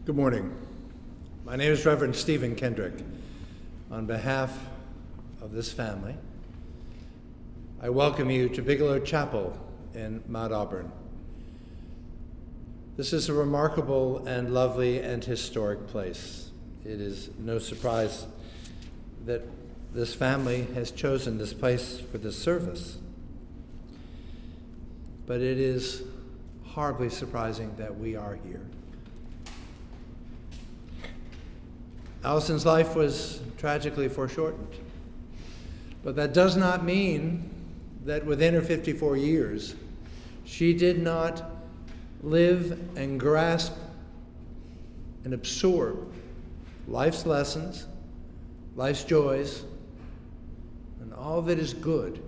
Good morning. My name is Reverend Stephen Kendrick. On behalf of this family, I welcome you to Bigelow Chapel in Mount Auburn. This is a remarkable and lovely and historic place. It is no surprise that this family has chosen this place for this service. But it is horribly surprising that we are here. Alison's life was tragically foreshortened, but that does not mean that within her 54 years, she did not live and grasp and absorb life's lessons, life's joys, and all that is good.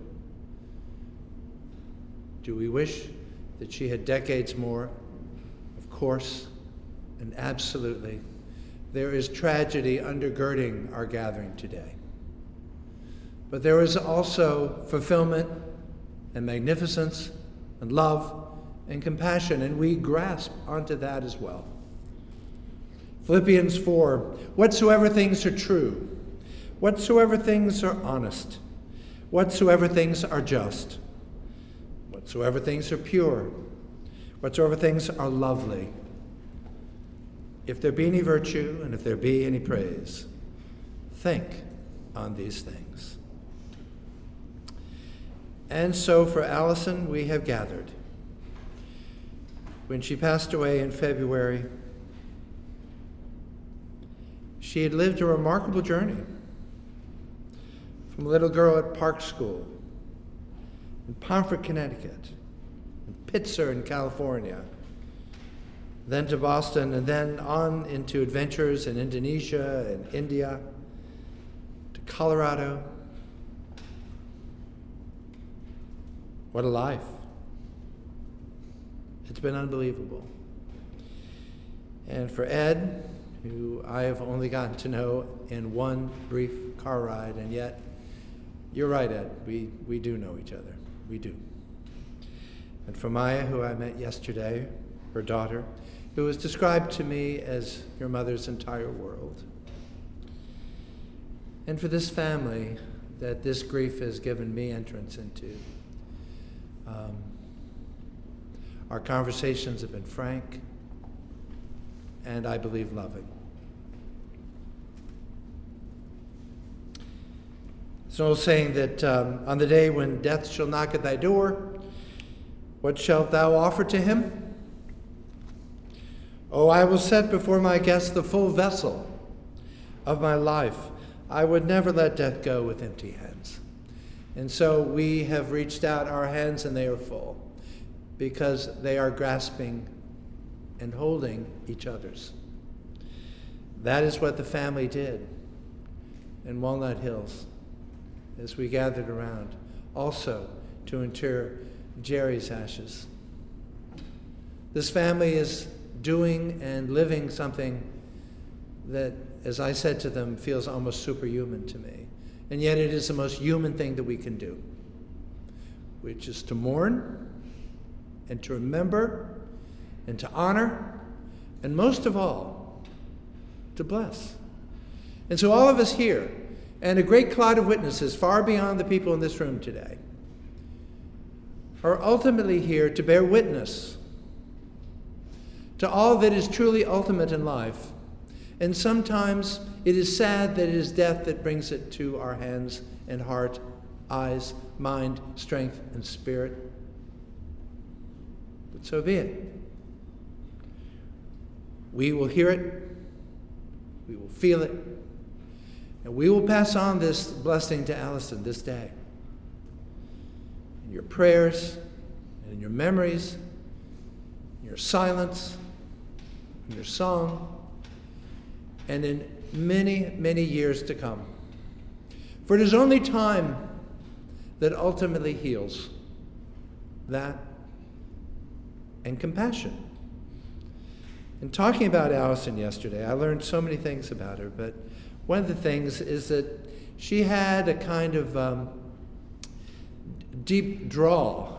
Do we wish that she had decades more? Of course, and absolutely. There is tragedy undergirding our gathering today. But there is also fulfillment and magnificence and love and compassion, and we grasp onto that as well. Philippians 4, whatsoever things are true, whatsoever things are honest, whatsoever things are just, whatsoever things are pure, whatsoever things are lovely, if there be any virtue and if there be any praise, think on these things. And so for Alison, we have gathered. When she passed away in February, she had lived a remarkable journey from a little girl at Park School in Pomfret, Connecticut, in Pitzer in California, then to Boston, and then on into adventures in Indonesia and India, to Colorado. What a life. It's been unbelievable. And for Ed, who I have only gotten to know in one brief car ride, and yet, you're right, Ed, we do know each other. We do. And for Maya, who I met yesterday, her daughter, who was described to me as your mother's entire world. And for this family that this grief has given me entrance into. Our conversations have been frank and I believe loving. It's an old saying that on the day when death shall knock at thy door, what shalt thou offer to him? Oh, I will set before my guest the full vessel of my life. I would never let death go with empty hands. And so we have reached out our hands and they are full because they are grasping and holding each other's. That is what the family did in Walnut Hills as we gathered around, also to inter Jerry's ashes. This family is doing and living something that, as I said to them, feels almost superhuman to me. And yet it is the most human thing that we can do, which is to mourn and to remember and to honor, and most of all, to bless. And so all of us here, and a great cloud of witnesses far beyond the people in this room today, are ultimately here to bear witness to all that is truly ultimate in life. And sometimes it is sad that it is death that brings it to our hands and heart, eyes, mind, strength, and spirit. But so be it. We will hear it, we will feel it, and we will pass on this blessing to Alison this day. In your prayers, and in your memories, in your silence, in your song, and in many, many years to come. For it is only time that ultimately heals. That and compassion. In talking about Alison yesterday, I learned so many things about her, but one of the things is that she had a kind of deep draw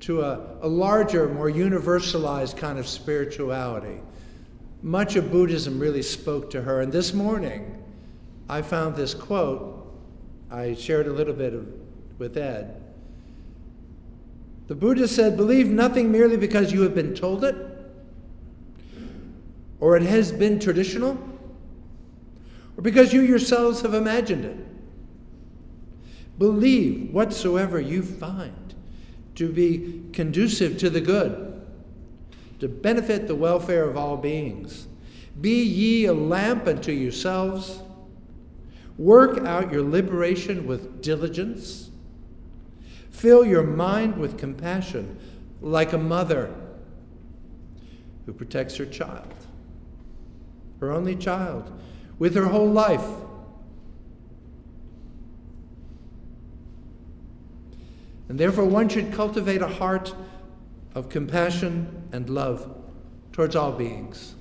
to a larger, more universalized kind of spirituality Much of Buddhism really spoke to her. And this morning, I found this quote. I shared a little bit with Ed. The Buddha said, "Believe nothing merely because you have been told it, or it has been traditional, or because you yourselves have imagined it. Believe whatsoever you find to be conducive to the good, to benefit the welfare of all beings. Be ye a lamp unto yourselves. Work out your liberation with diligence. Fill your mind with compassion, like a mother who protects her child, her only child, with her whole life. And therefore one should cultivate a heart of compassion and love towards all beings."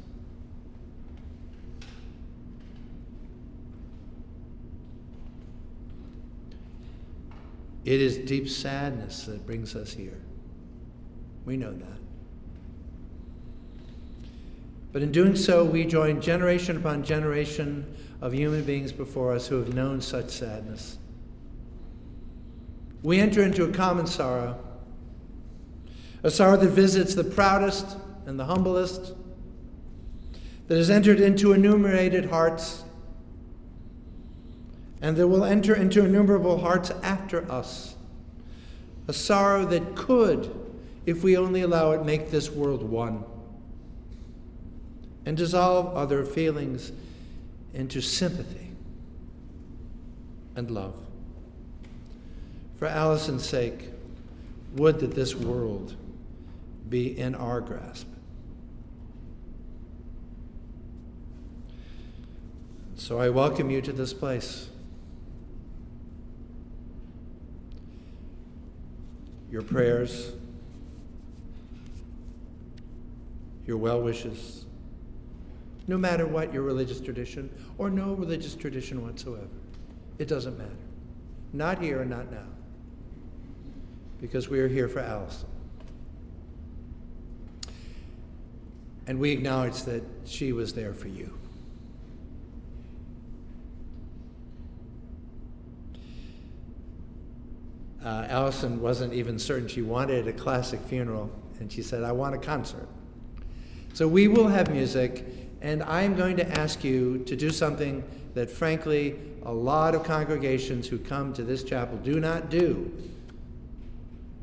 It is deep sadness that brings us here. We know that. But in doing so, we join generation upon generation of human beings before us who have known such sadness. We enter into a common sorrow, a sorrow that visits the proudest and the humblest, that has entered into enumerated hearts, and that will enter into innumerable hearts after us. A sorrow that could, if we only allow it, make this world one and dissolve other feelings into sympathy and love. For Alison's sake, would that this world be in our grasp. So I welcome you to this place. Your prayers, your well wishes, no matter what your religious tradition or no religious tradition whatsoever. It doesn't matter. Not here and not now. Because we are here for Alison. And we acknowledge that she was there for you. Alison wasn't even certain she wanted a classic funeral, and she said, "I want a concert." So we will have music, and I'm going to ask you to do something that, frankly, a lot of congregations who come to this chapel do not do.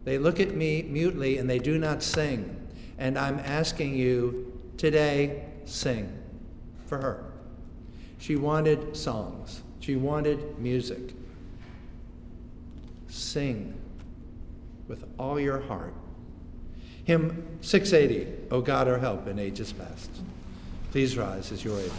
They look at me mutely and they do not sing. And I'm asking you today, sing for her. She wanted songs. She wanted music. Sing with all your heart. Hymn 680, O God, our help in ages past. Please rise as you're able.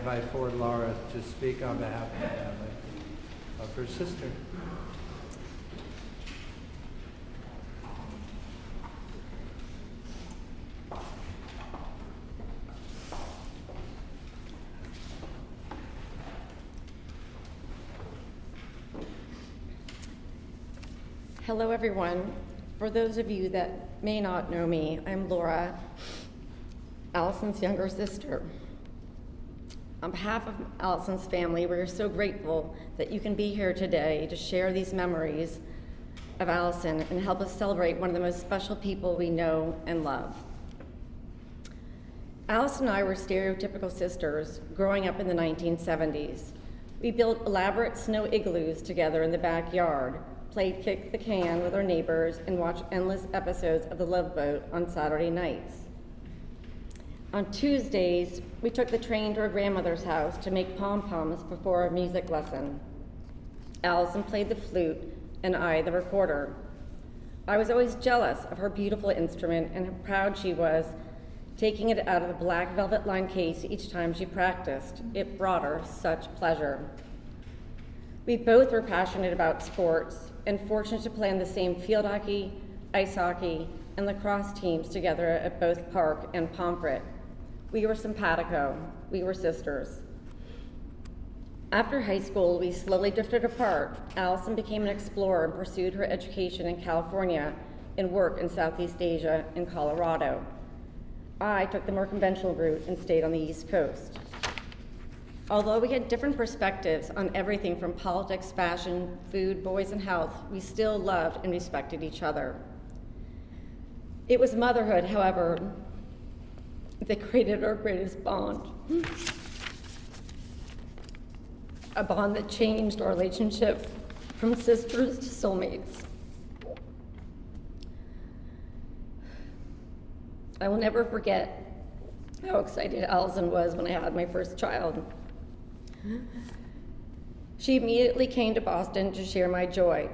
invite forward Laura to speak on behalf of the family of her sister. Hello, everyone. For those of you that may not know me, I'm Laura, Alison's younger sister. On behalf of Alison's family, we're so grateful that you can be here today to share these memories of Alison and help us celebrate one of the most special people we know and love. Alison and I were stereotypical sisters growing up in the 1970s. We built elaborate snow igloos together in the backyard, played kick the can with our neighbors, and watched endless episodes of The Love Boat on Saturday nights. On Tuesdays, we took the train to our grandmother's house to make pom-poms before a music lesson. Alison played the flute and I the recorder. I was always jealous of her beautiful instrument and how proud she was taking it out of the black velvet-lined case each time she practiced. It brought her such pleasure. We both were passionate about sports and fortunate to play on the same field hockey, ice hockey, and lacrosse teams together at both Park and Pomfret. We were simpatico. We were sisters. After high school, we slowly drifted apart. Alison became an explorer and pursued her education in California and work in Southeast Asia and Colorado. I took the more conventional route and stayed on the East Coast. Although we had different perspectives on everything from politics, fashion, food, boys, and health, we still loved and respected each other. It was motherhood, however, that created our greatest bond. A bond that changed our relationship from sisters to soulmates. I will never forget how excited Alison was when I had my first child. She immediately came to Boston to share my joy.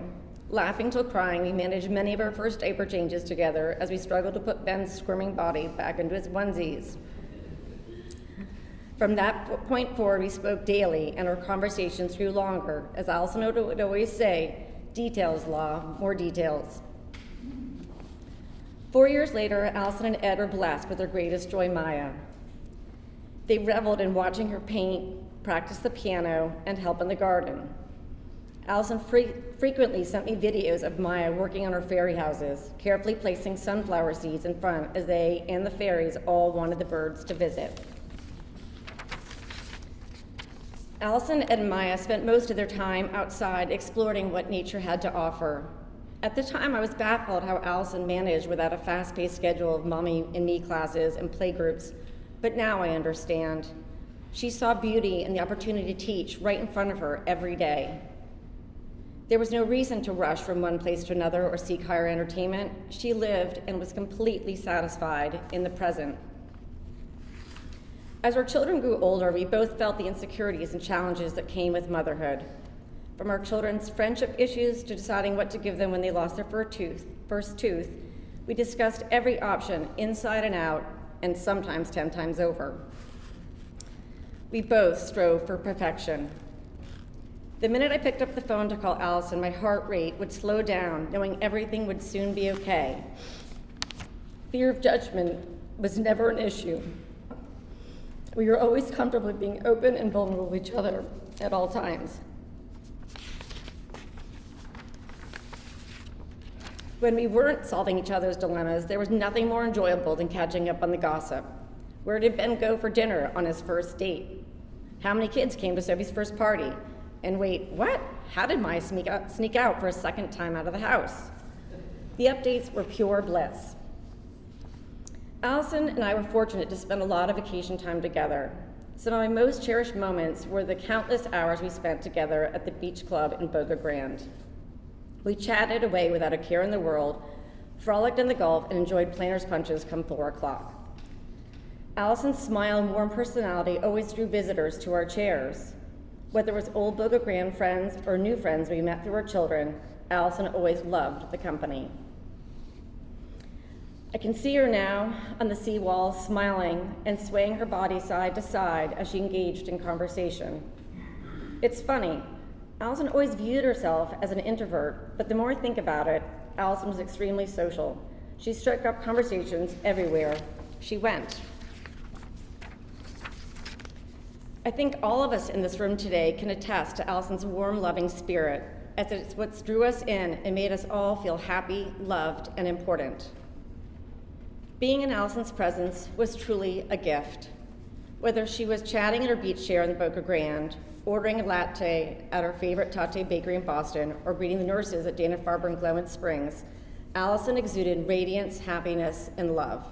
Laughing till crying, we managed many of our first diaper changes together as we struggled to put Ben's squirming body back into his onesies. From that point forward, we spoke daily, and our conversations grew longer. As Alison would always say, details, law, more details. 4 years later, Alison and Ed were blessed with their greatest joy, Maya. They reveled in watching her paint, practice the piano, and help in the garden. Alison frequently sent me videos of Maya working on her fairy houses, carefully placing sunflower seeds in front as they and the fairies all wanted the birds to visit. Alison and Maya spent most of their time outside exploring what nature had to offer. At the time, I was baffled how Alison managed without a fast-paced schedule of mommy and me classes and playgroups, but now I understand. She saw beauty and the opportunity to teach right in front of her every day. There was no reason to rush from one place to another or seek higher entertainment. She lived and was completely satisfied in the present. As our children grew older, we both felt the insecurities and challenges that came with motherhood. From our children's friendship issues to deciding what to give them when they lost their first tooth, we discussed every option inside and out, and sometimes 10 times over. We both strove for perfection. The minute I picked up the phone to call Alison, my heart rate would slow down, knowing everything would soon be okay. Fear of judgment was never an issue. We were always comfortable being open and vulnerable with each other at all times. When we weren't solving each other's dilemmas, there was nothing more enjoyable than catching up on the gossip. Where did Ben go for dinner on his first date? How many kids came to Sophie's first party? And wait, what? How did Maya sneak out for a second time out of the house? The updates were pure bliss. Alison and I were fortunate to spend a lot of vacation time together. Some of my most cherished moments were the countless hours we spent together at the beach club in Boca Grande. We chatted away without a care in the world, frolicked in the Gulf, and enjoyed planners punches come 4 o'clock. Alison's smile and warm personality always drew visitors to our chairs. Whether it was old Boca Grande friends or new friends we met through our children, Alison always loved the company. I can see her now on the seawall, smiling and swaying her body side to side as she engaged in conversation. It's funny, Alison always viewed herself as an introvert, but the more I think about it, Alison was extremely social. She struck up conversations everywhere she went. I think all of us in this room today can attest to Alison's warm, loving spirit, as it's what drew us in and made us all feel happy, loved, and important. Being in Alison's presence was truly a gift. Whether she was chatting at her beach chair in the Boca Grande, ordering a latte at her favorite Tate bakery in Boston, or greeting the nurses at Dana-Farber and Glenwood Springs, Alison exuded radiance, happiness, and love.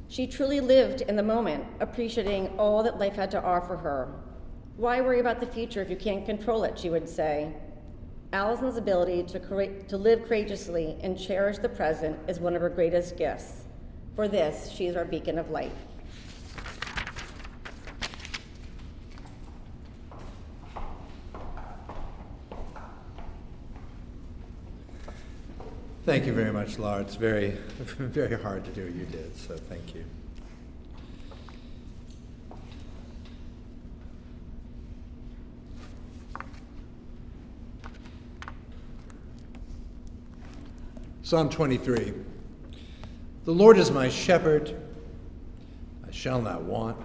She truly lived in the moment, appreciating all that life had to offer her. Why worry about the future if you can't control it, she would say. Alison's ability to live courageously and cherish the present is one of her greatest gifts. For this, she is our beacon of light. Thank you very much, Laura. It's very, very hard to do what you did, so thank you. Psalm 23. The Lord is my shepherd, I shall not want.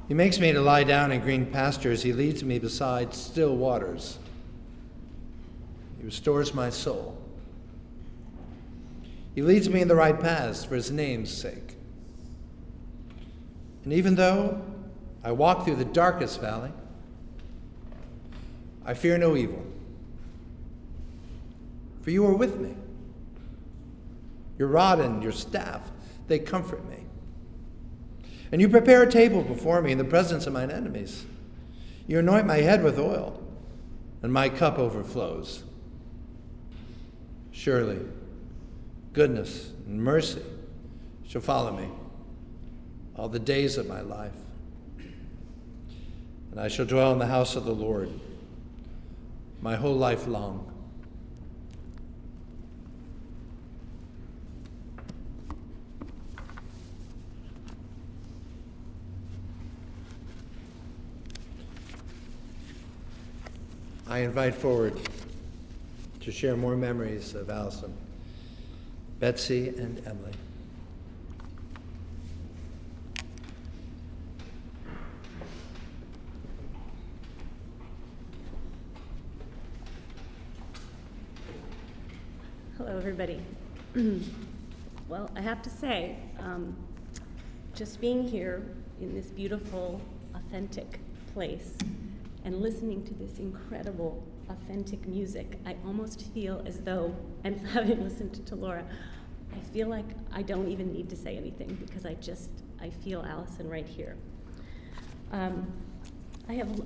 He makes me to lie down in green pastures. He leads me beside still waters. He restores my soul. He leads me in the right paths for his name's sake. And even though I walk through the darkest valley, I fear no evil, for you are with me. Your rod and your staff, they comfort me. And you prepare a table before me in the presence of mine enemies. You anoint my head with oil, and my cup overflows. Surely, goodness and mercy shall follow me all the days of my life. And I shall dwell in the house of the Lord my whole life long. I invite forward to share more memories of Alison, Betsy, and Emily. Hello, everybody. Well, I have to say, just being here in this beautiful, authentic place and listening to this incredible, authentic music, I almost feel as though, and having listened to Laura, I feel like I don't even need to say anything because I feel Alison right here. I have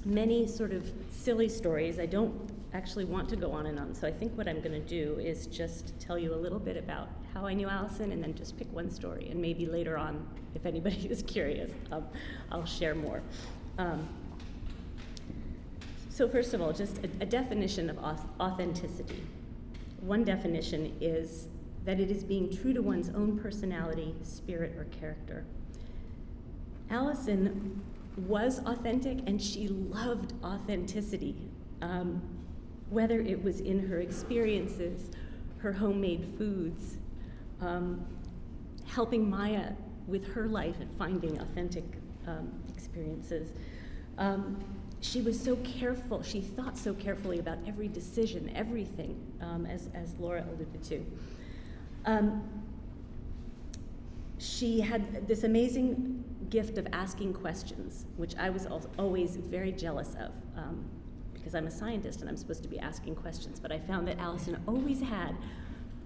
many sort of silly stories. I don't actually want to go on and on, so I think what I'm going to do is just tell you a little bit about how I knew Alison and then just pick one story, and maybe later on, if anybody is curious, I'll share more. So first of all, just a definition of authenticity. One definition is that it is being true to one's own personality, spirit, or character. Alison was authentic, and she loved authenticity. Whether it was in her experiences, her homemade foods, helping Maya with her life and finding authentic experiences. She was so careful, she thought so carefully about every decision, everything, as Laura alluded to. She had this amazing gift of asking questions, which I was always very jealous of, because I'm a scientist and I'm supposed to be asking questions, but I found that Alison always had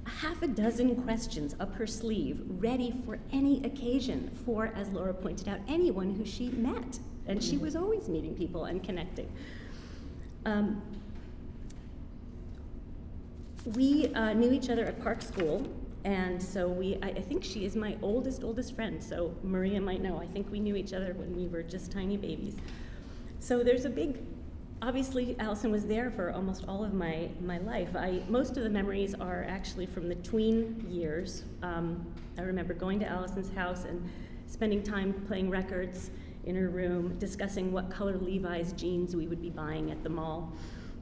half a dozen questions up her sleeve, ready for any occasion for, as Laura pointed out, anyone who she met. And she was always meeting people and connecting. We knew each other at Park School, and so I think she is my oldest friend, so Maria might know. I think we knew each other when we were just tiny babies. So there's a big obviously, Alison was there for almost all of my life. Most of the memories are actually from the tween years. I remember going to Alison's house and spending time playing records in her room, discussing what color Levi's jeans we would be buying at the mall,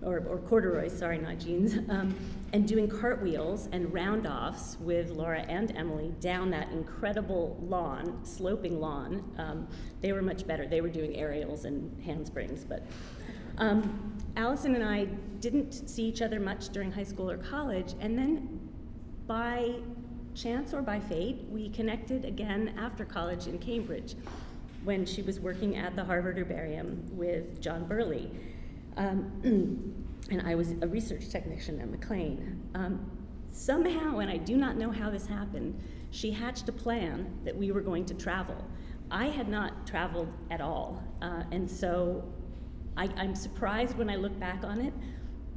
or corduroys, sorry, not jeans, and doing cartwheels and round-offs with Laura and Emily down that incredible lawn, sloping lawn. They were much better. They were doing aerials and handsprings, but Alison and I didn't see each other much during high school or college, and then by chance or by fate, we connected again after college in Cambridge when she was working at the Harvard Herbarium with John Burley. And I was a research technician at McLean. Somehow, and I do not know how this happened, she hatched a plan that we were going to travel. I had not traveled at all, and so I'm surprised when I look back on it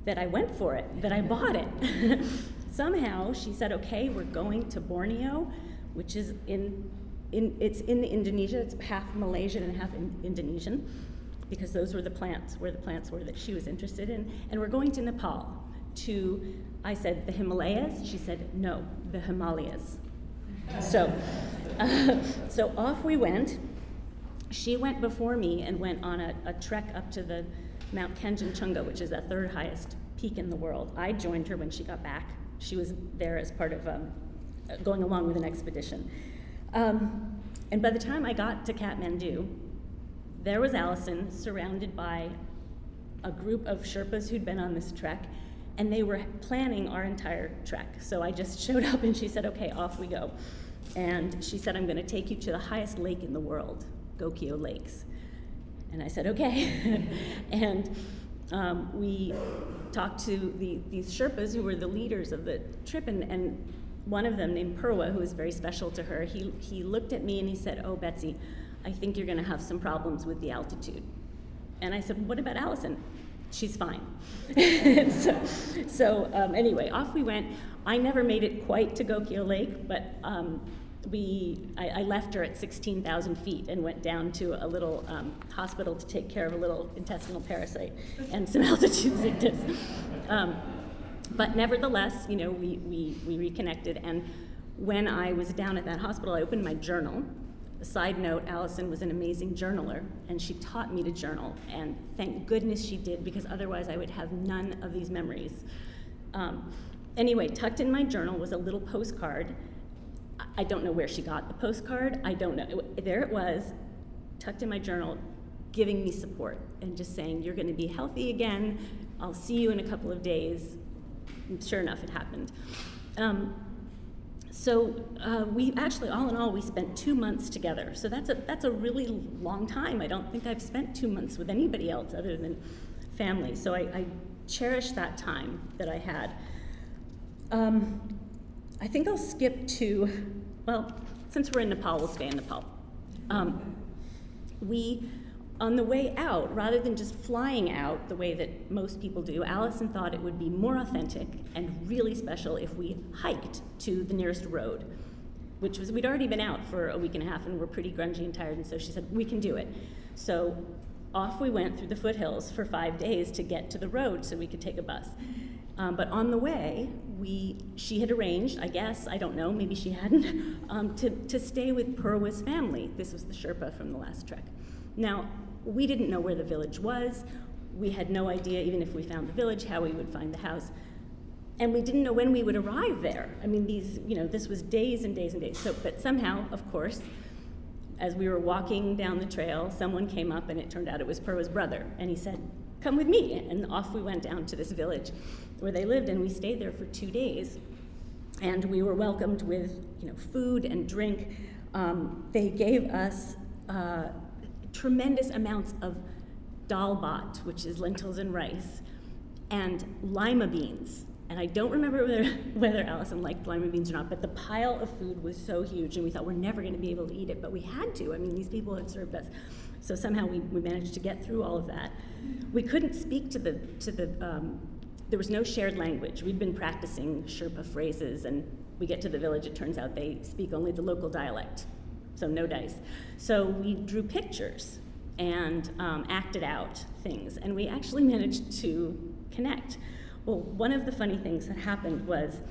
that I went for it, that I bought it. Somehow she said, okay, we're going to Borneo, which is it's in Indonesia. It's half Malaysian and half Indonesian, because those were the plants were that she was interested in. And we're going to Nepal I said, the Himalayas? She said, no, the Himalayas. So off we went. She went before me and went on a trek up to the Mount Kanchenjunga, which is the third highest peak in the world. I joined her when she got back. She was there as part of going along with an expedition. And by the time I got to Kathmandu, there was Alison surrounded by a group of Sherpas who'd been on this trek, and they were planning our entire trek. So I just showed up and she said, okay, off we go. And she said, I'm gonna take you to the highest lake in the world, Gokyo Lakes. And I said, okay. And we talked to these Sherpas who were the leaders of the trip, and one of them named Purwa, who was very special to her, he looked at me and he said, oh, Betsy, I think you're gonna have some problems with the altitude. And I said, what about Alison? She's fine. so anyway, off we went. I never made it quite to Gokyo Lake, but I left her at 16,000 feet and went down to a little hospital to take care of a little intestinal parasite and some altitude sickness. But nevertheless, we reconnected. And when I was down at that hospital, I opened my journal. A side note, Alison was an amazing journaler, and she taught me to journal. And thank goodness she did, because otherwise I would have none of these memories. Anyway, tucked in my journal was a little postcard. I don't know where she got the postcard. I don't know. There it was, tucked in my journal, giving me support and just saying, you're going to be healthy again. I'll see you in a couple of days. And sure enough, it happened. So we actually, all in all, we spent 2 months together. So that's a really long time. I don't think I've spent 2 months with anybody else other than family. So I cherish that time that I had. I think I'll skip to, well, since we're in Nepal, we'll stay in Nepal. On the way out, rather than just flying out the way that most people do, Alison thought it would be more authentic and really special if we hiked to the nearest road, which was, we'd already been out for a week and a half and we're pretty grungy and tired, and so she said, we can do it. So off we went through the foothills for 5 days to get to the road so we could take a bus. But on the way, she had arranged, I guess, I don't know, maybe she hadn't, to stay with Purwa's family. This was the Sherpa from the last trek. Now, we didn't know where the village was. We had no idea, even if we found the village, how we would find the house. And we didn't know when we would arrive there. I mean, this was days and days and days. But somehow, of course, as we were walking down the trail, someone came up, and it turned out it was Purwa's brother. And he said, come with me. And off we went down to this village where they lived, and we stayed there for 2 days. And we were welcomed with, food and drink. They gave us tremendous amounts of dal bhat, which is lentils and rice, and lima beans. And I don't remember whether Alison liked lima beans or not, but the pile of food was so huge, and we thought we're never going to be able to eat it, but we had to. I mean, these people had served us. So somehow we managed to get through all of that. We couldn't speak to there was no shared language. We'd been practicing Sherpa phrases, and we get to the village, it turns out they speak only the local dialect. So no dice. So we drew pictures, and acted out things, and we actually managed to connect. Well, one of the funny things that happened was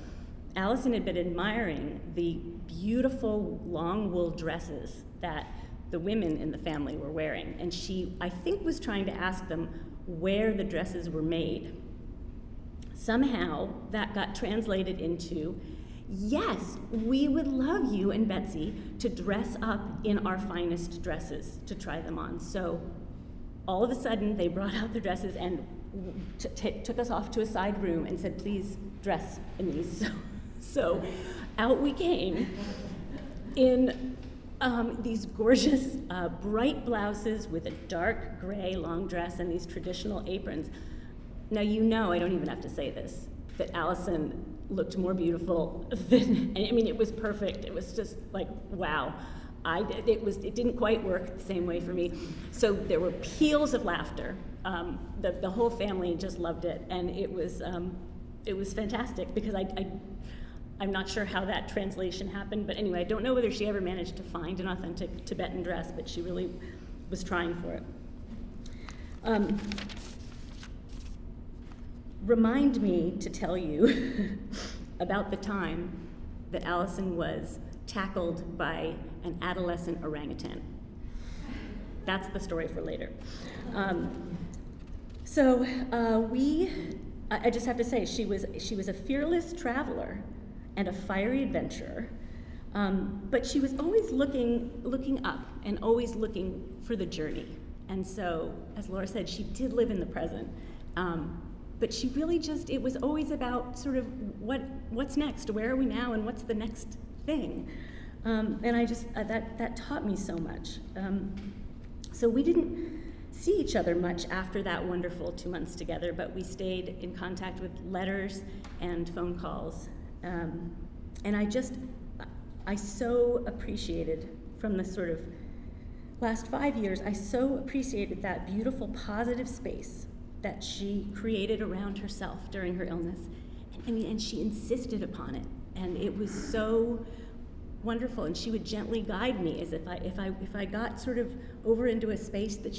Alison had been admiring the beautiful long wool dresses that the women in the family were wearing, and she, I think, was trying to ask them where the dresses were made. Somehow that got translated into, yes, we would love you and Betsy to dress up in our finest dresses to try them on. So all of a sudden they brought out the dresses and took us off to a side room and said, please dress in these. So out we came in these gorgeous bright blouses with a dark gray long dress and these traditional aprons. Now, you know, I don't even have to say this, that Alison looked more beautiful than, I mean, it was perfect. It was just like, wow. It didn't quite work the same way for me. So there were peals of laughter. The whole family just loved it, and it was fantastic because I'm not sure how that translation happened, but anyway, I don't know whether she ever managed to find an authentic Tibetan dress, but she really was trying for it. Remind me to tell you about the time that Alison was tackled by an adolescent orangutan. That's the story for later. I just have to say, she was a fearless traveler and a fiery adventurer, but she was always looking up and always looking for the journey. And so, as Laura said, she did live in the present. But she really it was always about sort of what's next, where are we now, and what's the next thing. And that taught me so much. So we didn't see each other much after that wonderful 2 months together, but we stayed in contact with letters and phone calls. And I so appreciated, from the sort of last 5 years, I so appreciated that beautiful positive space that she created around herself during her illness. And she insisted upon it. And it was so wonderful. And she would gently guide me, as if I got sort of over into a space that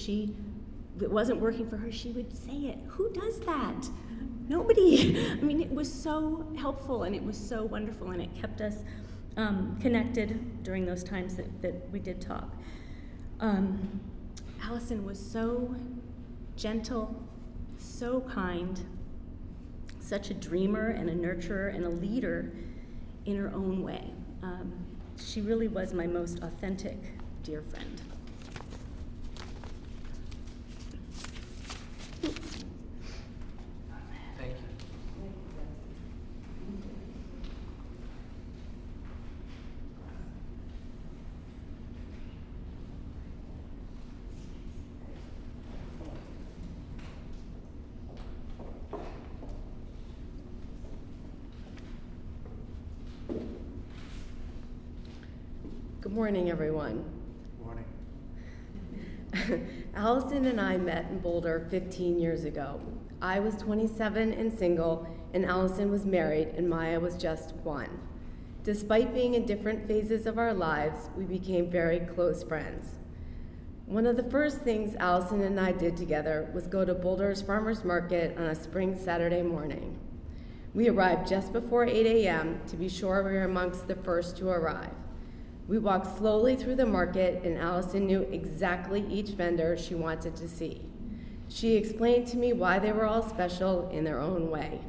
wasn't working for her, she would say it. Who does that? Nobody. I mean, it was so helpful and it was so wonderful, and it kept us connected during those times that we did talk. Alison was so gentle, so kind, such a dreamer and a nurturer and a leader in her own way. She really was my most authentic dear friend. Thank you. Good morning, everyone. Morning. Alison and I met in Boulder 15 years ago. I was 27 and single, and Alison was married, and Maya was just 1. Despite being in different phases of our lives, we became very close friends. One of the first things Alison and I did together was go to Boulder's farmers market on a spring Saturday morning. We arrived just before 8 a.m. to be sure we were amongst the first to arrive. We walked slowly through the market, and Alison knew exactly each vendor she wanted to see. She explained to me why they were all special in their own way.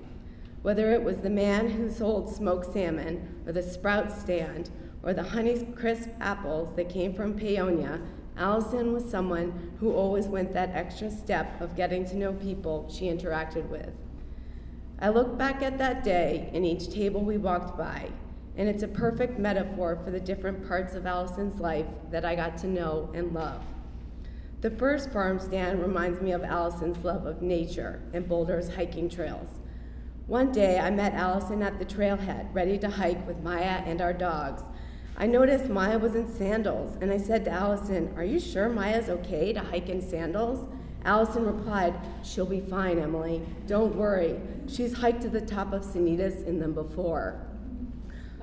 Whether it was the man who sold smoked salmon, or the sprout stand, or the Honeycrisp apples that came from Paonia, Alison was someone who always went that extra step of getting to know people she interacted with. I look back at that day and each table we walked by, and it's a perfect metaphor for the different parts of Alison's life that I got to know and love. The first farm stand reminds me of Alison's love of nature and Boulder's hiking trails. One day I met Alison at the trailhead, ready to hike with Maya and our dogs. I noticed Maya was in sandals, and I said to Alison, "Are you sure Maya's okay to hike in sandals?" Alison replied, "She'll be fine, Emily. Don't worry. She's hiked to the top of Sanitas in them before."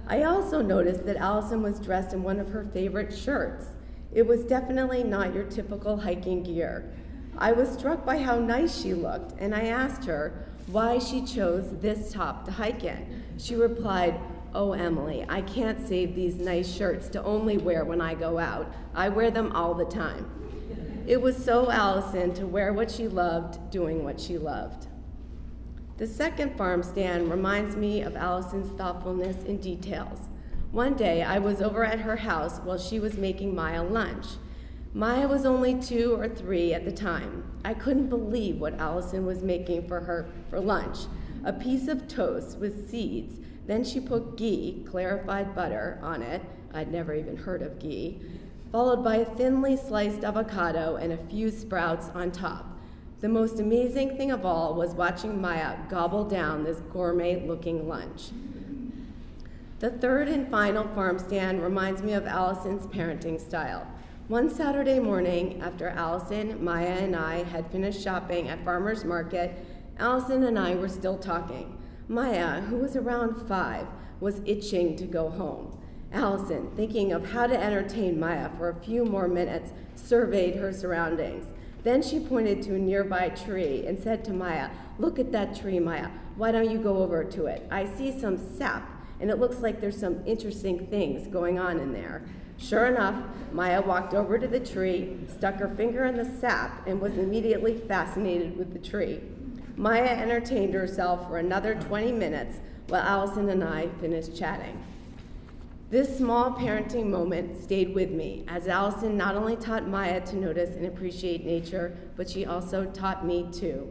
I also noticed that Alison was dressed in one of her favorite shirts. It was definitely not your typical hiking gear. I was struck by how nice she looked, and I asked her why she chose this top to hike in. She replied, "Oh, Emily, I can't save these nice shirts to only wear when I go out. I wear them all the time." It was so Alison to wear what she loved, doing what she loved. The second farm stand reminds me of Alison's thoughtfulness in details. One day, I was over at her house while she was making Maya lunch. Maya was only 2 or 3 at the time. I couldn't believe what Alison was making for her for lunch. A piece of toast with seeds. Then she put ghee, clarified butter, on it. I'd never even heard of ghee. Followed by a thinly sliced avocado and a few sprouts on top. The most amazing thing of all was watching Maya gobble down this gourmet-looking lunch. The third and final farm stand reminds me of Alison's parenting style. One Saturday morning, after Alison, Maya, and I had finished shopping at Farmer's Market, Alison and I were still talking. Maya, who was around 5, was itching to go home. Alison, thinking of how to entertain Maya for a few more minutes, surveyed her surroundings. Then she pointed to a nearby tree and said to Maya, "Look at that tree, Maya. Why don't you go over to it? I see some sap, and it looks like there's some interesting things going on in there." Sure enough, Maya walked over to the tree, stuck her finger in the sap, and was immediately fascinated with the tree. Maya entertained herself for another 20 minutes while Alison and I finished chatting. This small parenting moment stayed with me, as Alison not only taught Maya to notice and appreciate nature, but she also taught me too.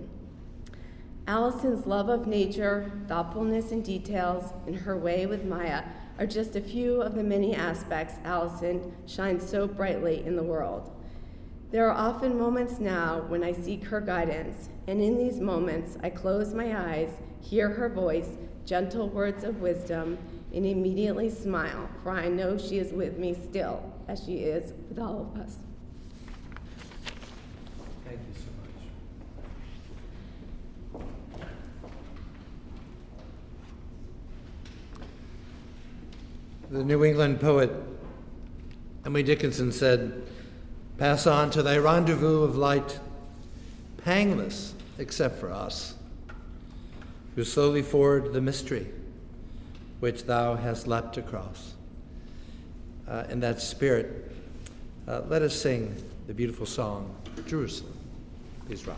Alison's love of nature, thoughtfulness in details, and her way with Maya are just a few of the many aspects Alison shines so brightly in the world. There are often moments now when I seek her guidance, and in these moments I close my eyes, hear her voice, gentle words of wisdom, and immediately smile, for I know she is with me still, as she is with all of us. Thank you so much. The New England poet Emily Dickinson said, "Pass on to thy rendezvous of light, pangless except for us, who slowly forward the mystery which thou hast leapt across." In that spirit, let us sing the beautiful song, Jerusalem. Please rise.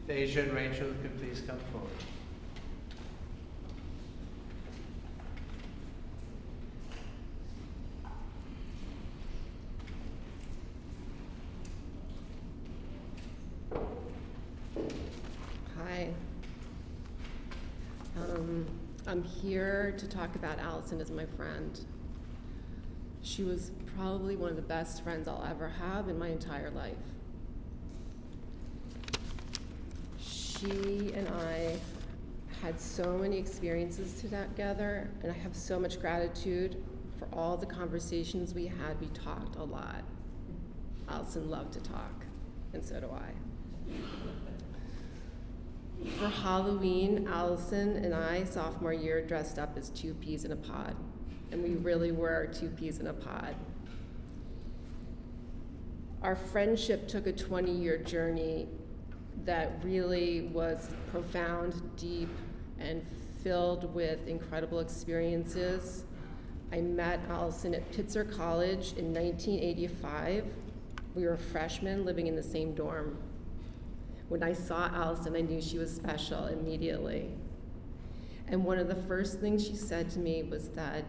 If Asia and Rachel could please come forward. Hi. I'm here to talk about Alison as my friend. She was probably one of the best friends I'll ever have in my entire life. She and I had so many experiences together, and I have so much gratitude for all the conversations we had. We talked a lot. Alison loved to talk, and so do I. For Halloween, Alison and I, sophomore year, dressed up as two peas in a pod. And we really were two peas in a pod. Our friendship took a 20-year journey that really was profound, deep, and filled with incredible experiences. I met Alison at Pitzer College in 1985. We were freshmen living in the same dorm. When I saw Alison, I knew she was special immediately. And one of the first things she said to me was that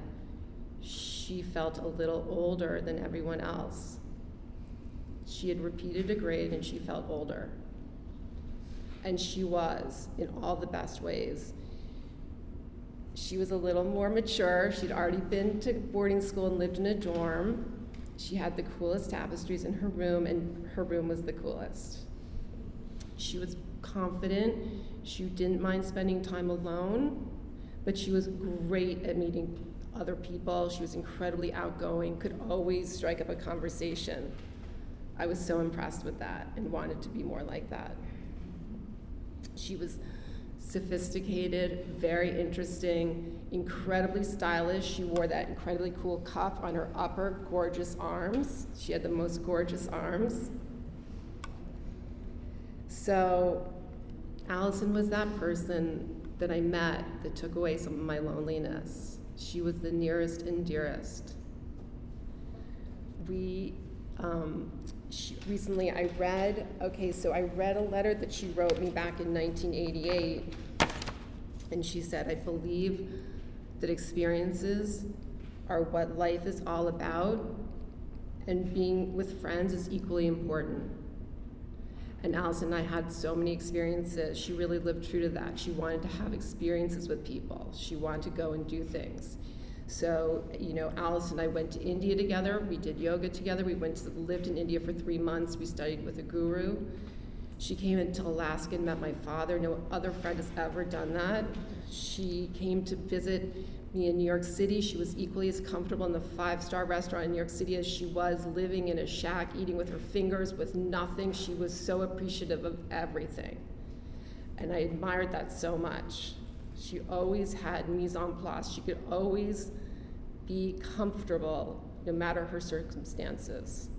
she felt a little older than everyone else. She had repeated a grade and she felt older. And she was, in all the best ways. She was a little more mature. She'd already been to boarding school and lived in a dorm. She had the coolest tapestries in her room, and her room was the coolest. She was confident. She didn't mind spending time alone, but she was great at meeting other people. She was incredibly outgoing, could always strike up a conversation. I was so impressed with that and wanted to be more like that. She was sophisticated, very interesting, incredibly stylish. She wore that incredibly cool cuff on her upper gorgeous arms. She had the most gorgeous arms. So Alison was that person that I met that took away some of my loneliness. She was the nearest and dearest. Recently I read a letter that she wrote me back in 1988, and she said, "I believe that experiences are what life is all about, and being with friends is equally important." And Alison and I had so many experiences. She really lived true to that. She wanted to have experiences with people. She wanted to go and do things. So, Alison and I went to India together. We did yoga together. We lived in India for 3 months. We studied with a guru. She came into Alaska and met my father. No other friend has ever done that. She came to visit me in New York City. She was equally as comfortable in the 5-star restaurant in New York City as she was living in a shack, eating with her fingers, with nothing. She was so appreciative of everything. And I admired that so much. She always had mise en place. She could always be comfortable no matter her circumstances.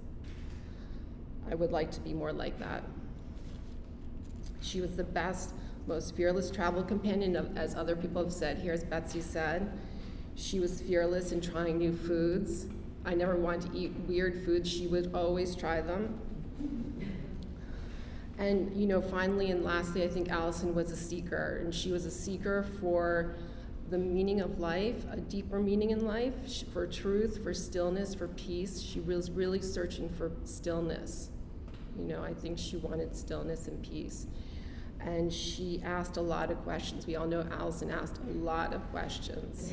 I would like to be more like that. She was the best, most fearless travel companion, as other people have said here, as Betsy said. She was fearless in trying new foods. I never wanted to eat weird foods. She would always try them. And finally and lastly, I think Alison was a seeker, and she was a seeker for the meaning of life, a deeper meaning in life, for truth, for stillness, for peace. She was really searching for stillness. I think she wanted stillness and peace. And she asked a lot of questions. We all know Alison asked a lot of questions.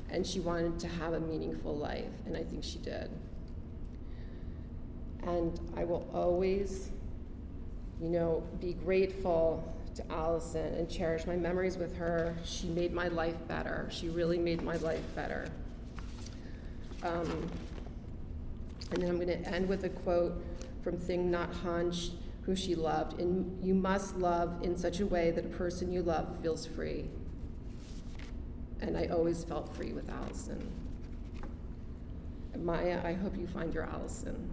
And she wanted to have a meaningful life, and I think she did. And I will always be grateful to Alison and cherish my memories with her. She made my life better. She really made my life better. And then I'm going to end with a quote from Thich Nhat Hanh, who she loved. "And you must love in such a way that a person you love feels free." And I always felt free with Alison. And Maya, I hope you find your Alison.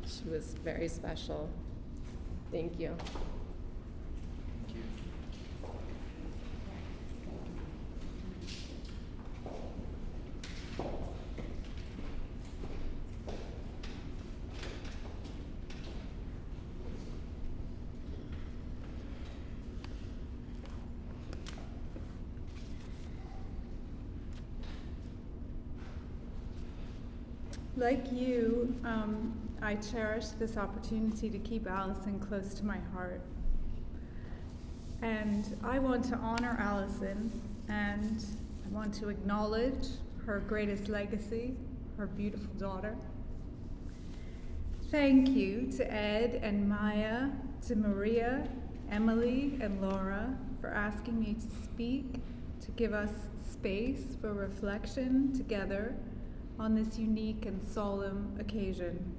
She was very special. Thank you. Thank you. Like you, I cherish this opportunity to keep Alison close to my heart. And I want to honor Alison, and I want to acknowledge her greatest legacy, her beautiful daughter. Thank you to Ed and Maya, to Maria, Emily, and Laura for asking me to speak, to give us space for reflection together on this unique and solemn occasion.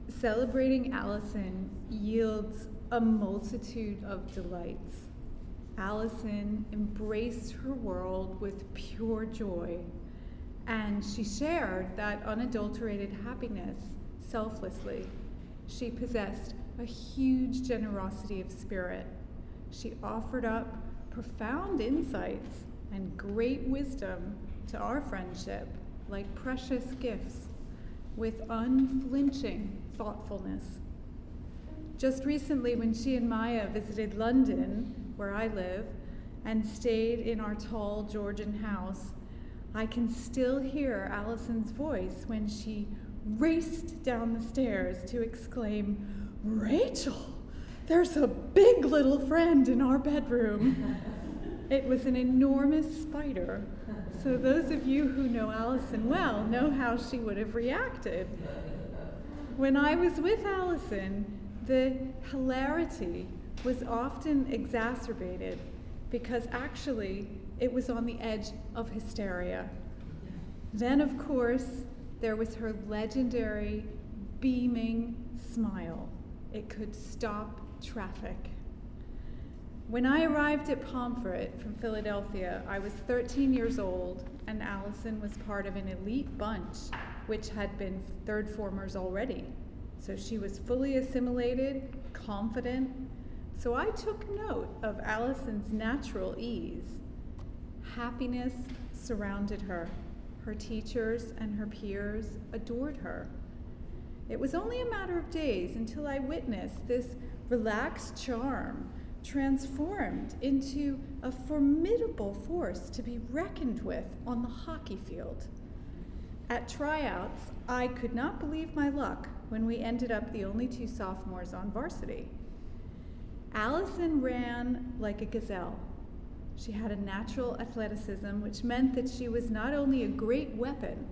Celebrating Alison yields a multitude of delights. Alison embraced her world with pure joy, and she shared that unadulterated happiness selflessly. She possessed a huge generosity of spirit. She offered up profound insights and great wisdom to our friendship like precious gifts with unflinching thoughtfulness. Just recently, when she and Maya visited London, where I live, and stayed in our tall Georgian house, I can still hear Alison's voice when she raced down the stairs to exclaim, "Rachel, there's a big little friend in our bedroom." It was an enormous spider, so those of you who know Alison well know how she would have reacted. When I was with Alison, the hilarity was often exacerbated because actually it was on the edge of hysteria. Then, of course, there was her legendary beaming smile. It could stop traffic. When I arrived at Pomfret from Philadelphia, I was 13 years old, and Alison was part of an elite bunch, which had been third formers already. So she was fully assimilated, confident. So I took note of Alison's natural ease. Happiness surrounded her. Her teachers and her peers adored her. It was only a matter of days until I witnessed this relaxed charm transformed into a formidable force to be reckoned with on the hockey field. At tryouts, I could not believe my luck when we ended up the only two sophomores on varsity. Alison ran like a gazelle. She had a natural athleticism, which meant that she was not only a great weapon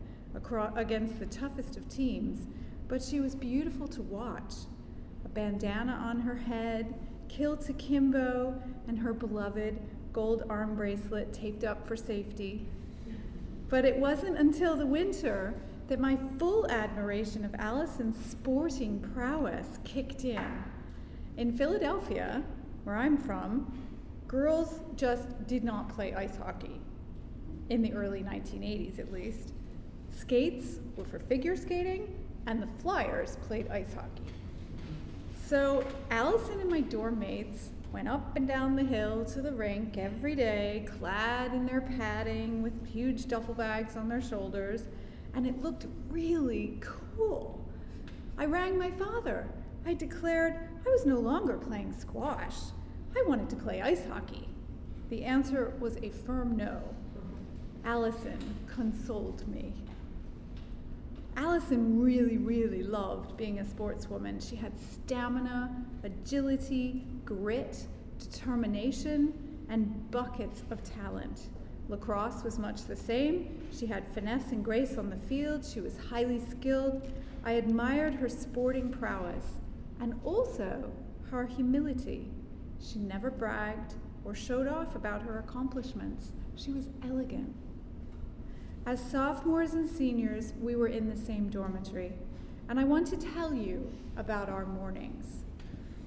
against the toughest of teams, but she was beautiful to watch. A bandana on her head, kilt akimbo, and her beloved gold arm bracelet taped up for safety. But it wasn't until the winter that my full admiration of Alison's sporting prowess kicked in. In Philadelphia, where I'm from, girls just did not play ice hockey, in the early 1980s at least. Skates were for figure skating, and the Flyers played ice hockey. So Alison and my dorm mates went up and down the hill to the rink every day, clad in their padding with huge duffel bags on their shoulders, and it looked really cool. I rang my father. I declared I was no longer playing squash. I wanted to play ice hockey. The answer was a firm no. Alison consoled me. Alison really, really loved being a sportswoman. She had stamina, agility, grit, determination, and buckets of talent. Lacrosse was much the same. She had finesse and grace on the field. She was highly skilled. I admired her sporting prowess and also her humility. She never bragged or showed off about her accomplishments. She was elegant. As sophomores and seniors, we were in the same dormitory, and I want to tell you about our mornings.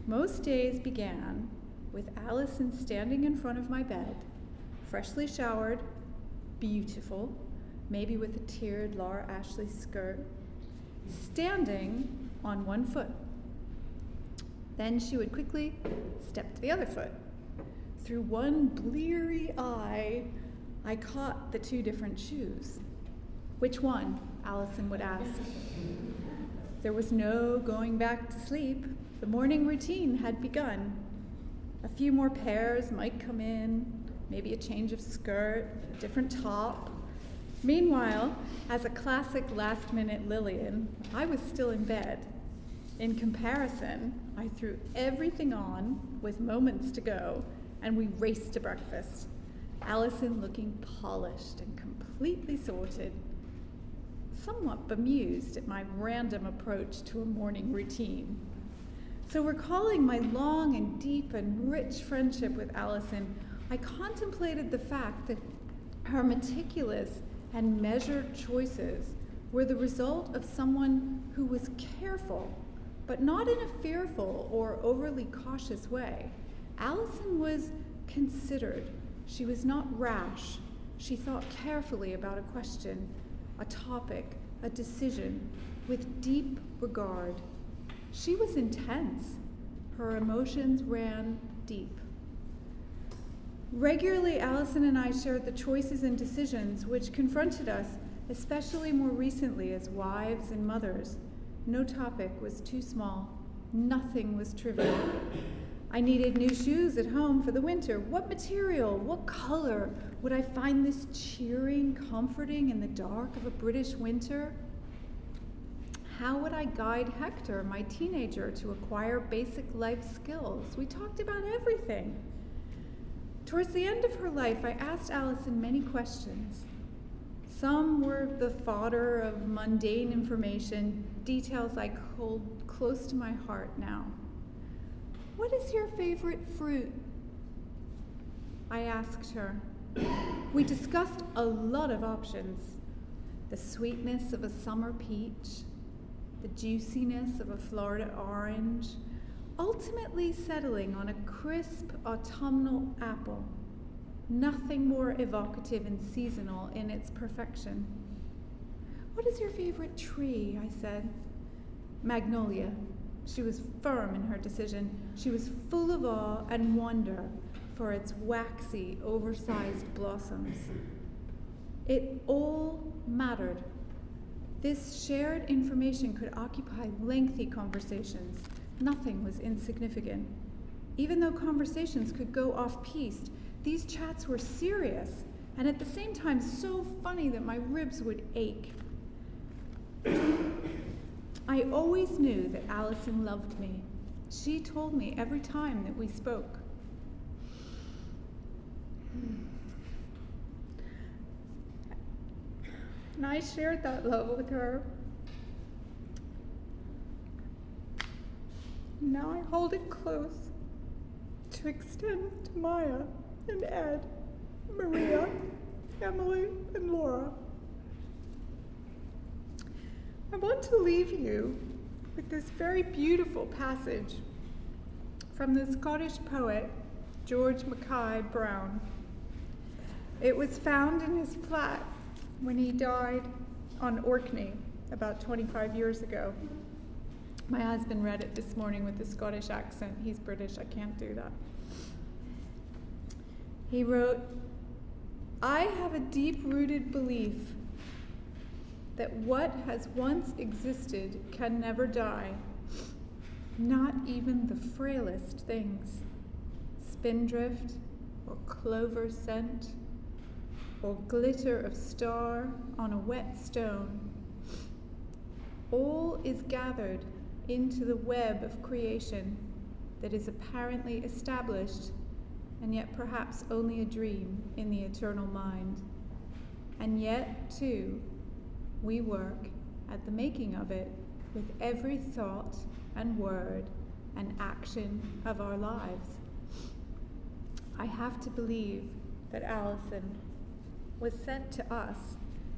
Most days began with Alison standing in front of my bed, freshly showered, beautiful, maybe with a tiered Laura Ashley skirt, standing on one foot. Then she would quickly step to the other foot. Through one bleary eye, I caught the two different shoes. Which one? Alison would ask. There was no going back to sleep. The morning routine had begun. A few more pairs might come in, maybe a change of skirt, a different top. Meanwhile, as a classic last-minute Lillian, I was still in bed. In comparison, I threw everything on with moments to go, and we raced to breakfast. Alison looking polished and completely sorted, somewhat bemused at my random approach to a morning routine. So recalling my long and deep and rich friendship with Alison, I contemplated the fact that her meticulous and measured choices were the result of someone who was careful, but not in a fearful or overly cautious way. Alison was considered. She was not rash. She thought carefully about a question, a topic, a decision, with deep regard. She was intense. Her emotions ran deep. Regularly, Alison and I shared the choices and decisions which confronted us, especially more recently as wives and mothers. No topic was too small. Nothing was trivial. I needed new shoes at home for the winter. What material? What color? Would I find this cheering, comforting in the dark of a British winter? How would I guide Hector, my teenager, to acquire basic life skills? We talked about everything. Towards the end of her life, I asked Alison many questions. Some were the fodder of mundane information, details I hold close to my heart now. What is your favorite fruit? I asked her. We discussed a lot of options. The sweetness of a summer peach, the juiciness of a Florida orange, ultimately settling on a crisp autumnal apple, nothing more evocative and seasonal in its perfection. What is your favorite tree? I said. Magnolia. She was firm in her decision. She was full of awe and wonder for its waxy, oversized blossoms. It all mattered. This shared information could occupy lengthy conversations. Nothing was insignificant. Even though conversations could go off-piste, these chats were serious and at the same time so funny that my ribs would ache. I always knew that Alison loved me. She told me every time that we spoke. And I shared that love with her. Now I hold it close to extend to Maya and Ed, Maria, Emily, and Laura. I want to leave you with this very beautiful passage from the Scottish poet George Mackay Brown. It was found in his flat when he died on Orkney about 25 years ago. My husband read it this morning with a Scottish accent. He's British, I can't do that. He wrote, "I have a deep-rooted belief that what has once existed can never die, not even the frailest things, spindrift or clover scent or glitter of star on a wet stone. All is gathered into the web of creation that is apparently established and yet perhaps only a dream in the eternal mind. And yet, too, we work at the making of it with every thought and word and action of our lives." I have to believe that Alison was sent to us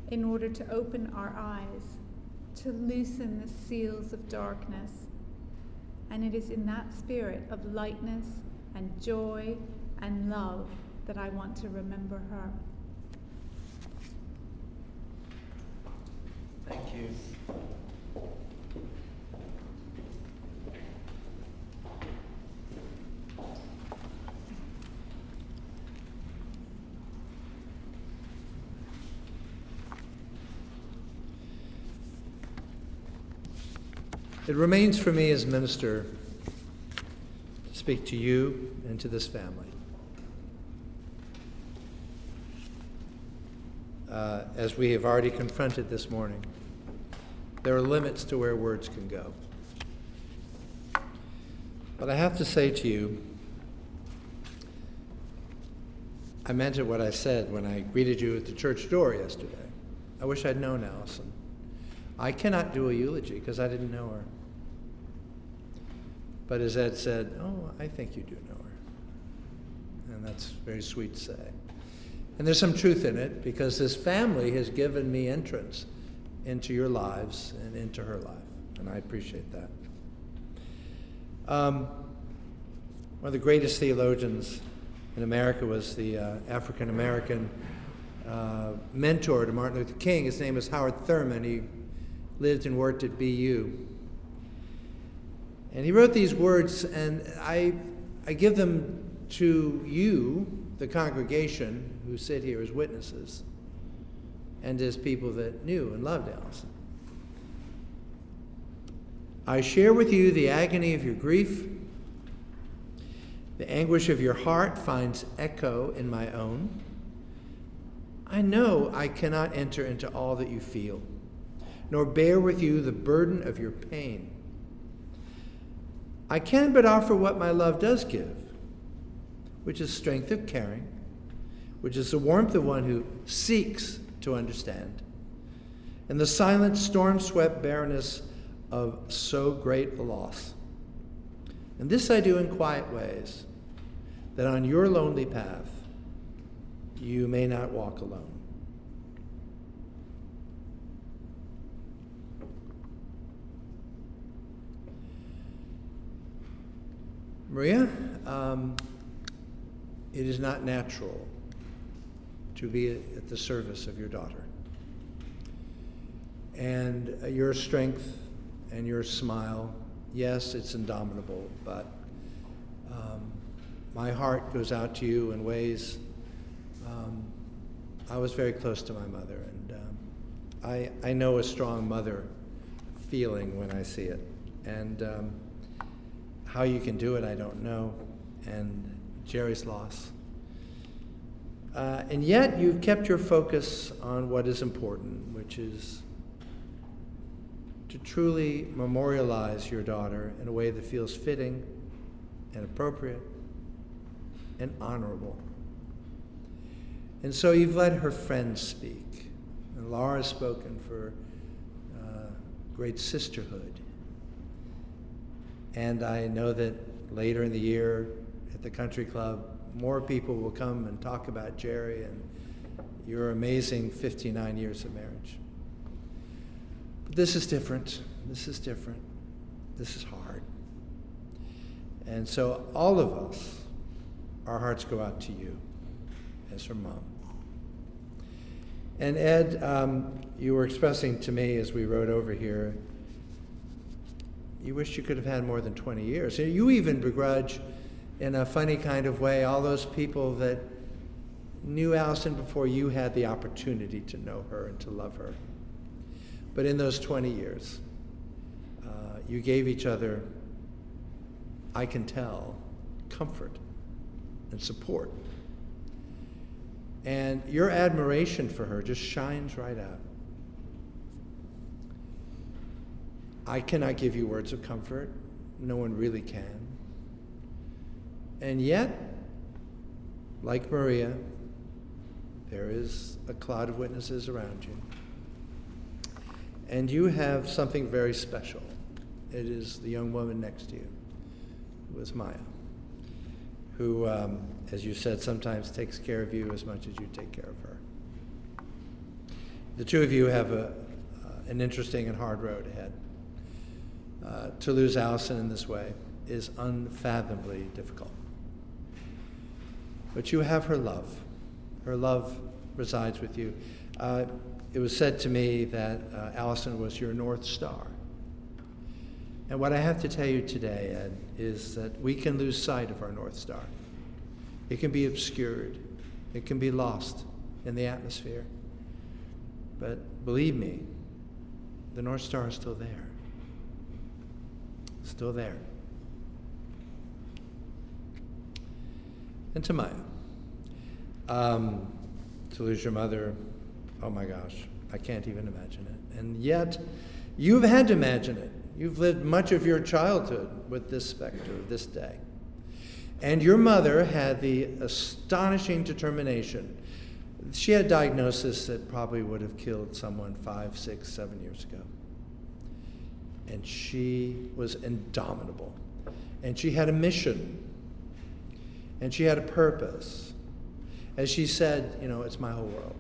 in order to open our eyes, to loosen the seals of darkness. And it is in that spirit of lightness and joy and love that I want to remember her. Thank you. It remains for me as minister to speak to you and to this family. as we have already confronted this morning, there are limits to where words can go. But I have to say to you, I meant it what I said when I greeted you at the church door yesterday. I wish I'd known Alison. I cannot do a eulogy because I didn't know her. But as Ed said, oh, I think you do know her. And that's very sweet to say. And there's some truth in it because this family has given me entrance into your lives and into her life. And I appreciate that. One of the greatest theologians in America was the African-American mentor to Martin Luther King. His name is Howard Thurman. He lived and worked at BU. And he wrote these words, and I give them to you, the congregation, who sit here as witnesses, and as people that knew and loved Alison. I share with you the agony of your grief. The anguish of your heart finds echo in my own. I know I cannot enter into all that you feel, nor bear with you the burden of your pain. I can but offer what my love does give, which is strength of caring, which is the warmth of one who seeks to understand, and the silent, storm-swept barrenness of so great a loss. And this I do in quiet ways, that on your lonely path you may not walk alone. Maria, it is not natural to be at the service of your daughter. And your strength and your smile, yes, it's indomitable, but my heart goes out to you in ways. I was very close to my mother, and I know a strong mother feeling when I see it. And how you can do it, I don't know. And Jerry's loss. And yet you've kept your focus on what is important, which is to truly memorialize your daughter in a way that feels fitting and appropriate and honorable. And so you've let her friends speak. And Laura's spoken for great sisterhood. And I know that later in the year at the country club, more people will come and talk about Jerry and your amazing 59 years of marriage. But this is different. This is different. This is hard. And so all of us, our hearts go out to you as her mom. And Ed, you were expressing to me as we rode over here, you wish you could have had more than 20 years. You even begrudge, in a funny kind of way, all those people that knew Alison before you had the opportunity to know her and to love her. But in those 20 years, you gave each other, I can tell, comfort and support. And your admiration for her just shines right out. I cannot give you words of comfort. No one really can. And yet, like Maria, there is a cloud of witnesses around you. And you have something very special. It is the young woman next to you, who is Maya, who, as you said, sometimes takes care of you as much as you take care of her. The two of you have an interesting and hard road ahead. To lose Alison in this way is unfathomably difficult. But you have her love. Her love resides with you. It was said to me that Alison was your North Star. And what I have to tell you today, Ed, is that we can lose sight of our North Star. It can be obscured. It can be lost in the atmosphere. But believe me, the North Star is still there. Still there. And to Maya, to lose your mother Oh my gosh, I can't even imagine it. And yet, you've had to imagine it. You've lived much of your childhood with this specter of this day. And your mother had the astonishing determination. She had a diagnosis that probably would have killed someone 5, 6, 7 years ago. And she was indomitable. And she had a mission. And she had a purpose. As she said, it's my whole world.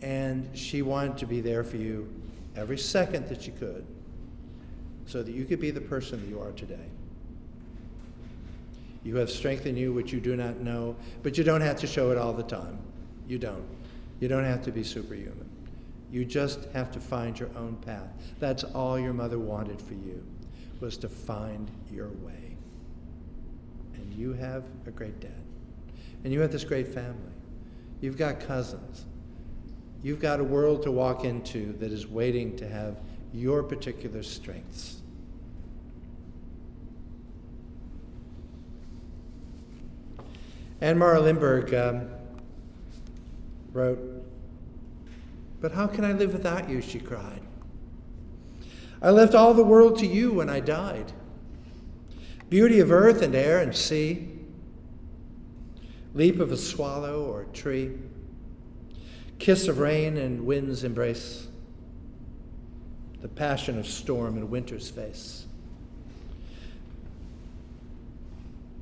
And she wanted to be there for you every second that she could, so that you could be the person that you are today. You have strength in you which you do not know, but you don't have to show it all the time. You don't. You don't have to be superhuman. You just have to find your own path. That's all your mother wanted for you, was to find your way. And you have a great dad. And you have this great family. You've got cousins. You've got a world to walk into that is waiting to have your particular strengths. Anne Mara Lindbergh wrote, "But how can I live without you?" she cried. "I left all the world to you when I died. Beauty of earth and air and sea, leap of a swallow or a tree, kiss of rain and wind's embrace, the passion of storm in winter's face,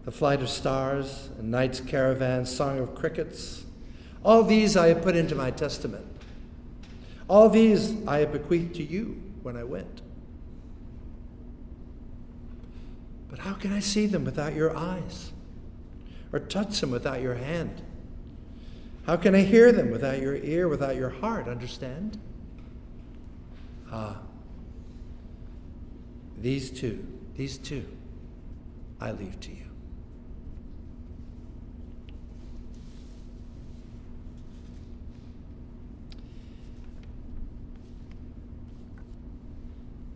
the flight of stars and night's caravan, song of crickets, all these I have put into my testament. All these I have bequeathed to you when I went. But how can I see them without your eyes, or touch them without your hand? How can I hear them without your ear, without your heart? Understand? These two, I leave to you."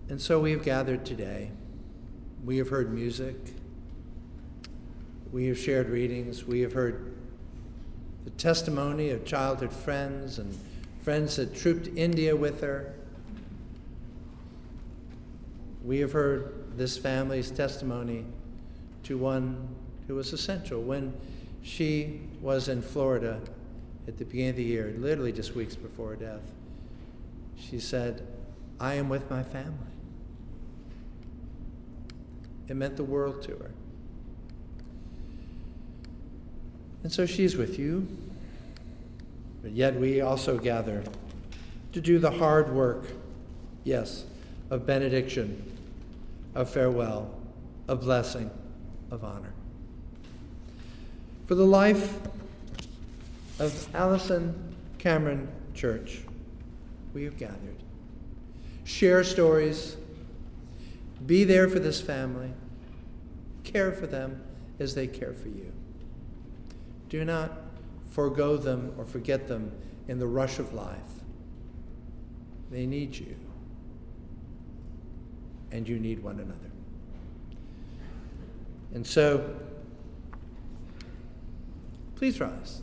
And so we have gathered today. We have heard music. We have shared readings. We have heard the testimony of childhood friends and friends that trooped India with her. We have heard this family's testimony to one who was essential. When she was in Florida at the beginning of the year, literally just weeks before her death, she said, "I am with my family." It meant the world to her. And so she's with you, but yet we also gather to do the hard work, yes, of benediction, of farewell, of blessing, of honor. For the life of Alison Cameron Church, we have gathered. Share stories, be there for this family, care for them as they care for you. Do not forego them or forget them in the rush of life. They need you, and you need one another. And so, please rise.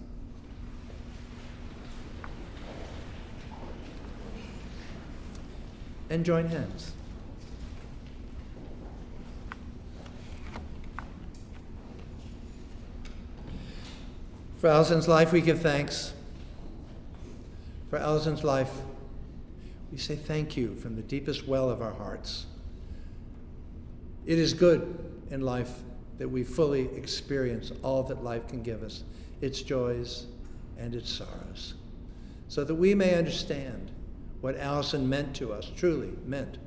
And join hands. For Alison's life, we give thanks. For Alison's life, we say thank you from the deepest well of our hearts. It is good in life that we fully experience all that life can give us, its joys and its sorrows, so that we may understand what Alison meant to us, truly meant.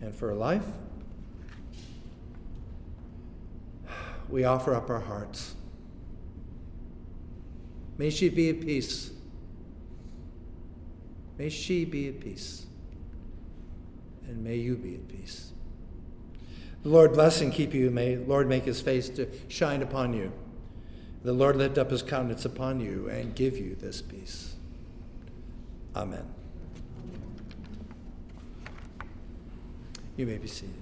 And for her life, we offer up our hearts. May she be at peace. May she be at peace. And may you be at peace. The Lord bless and keep you. May the Lord make his face to shine upon you. The Lord lift up his countenance upon you and give you this peace. Amen. You may be seated.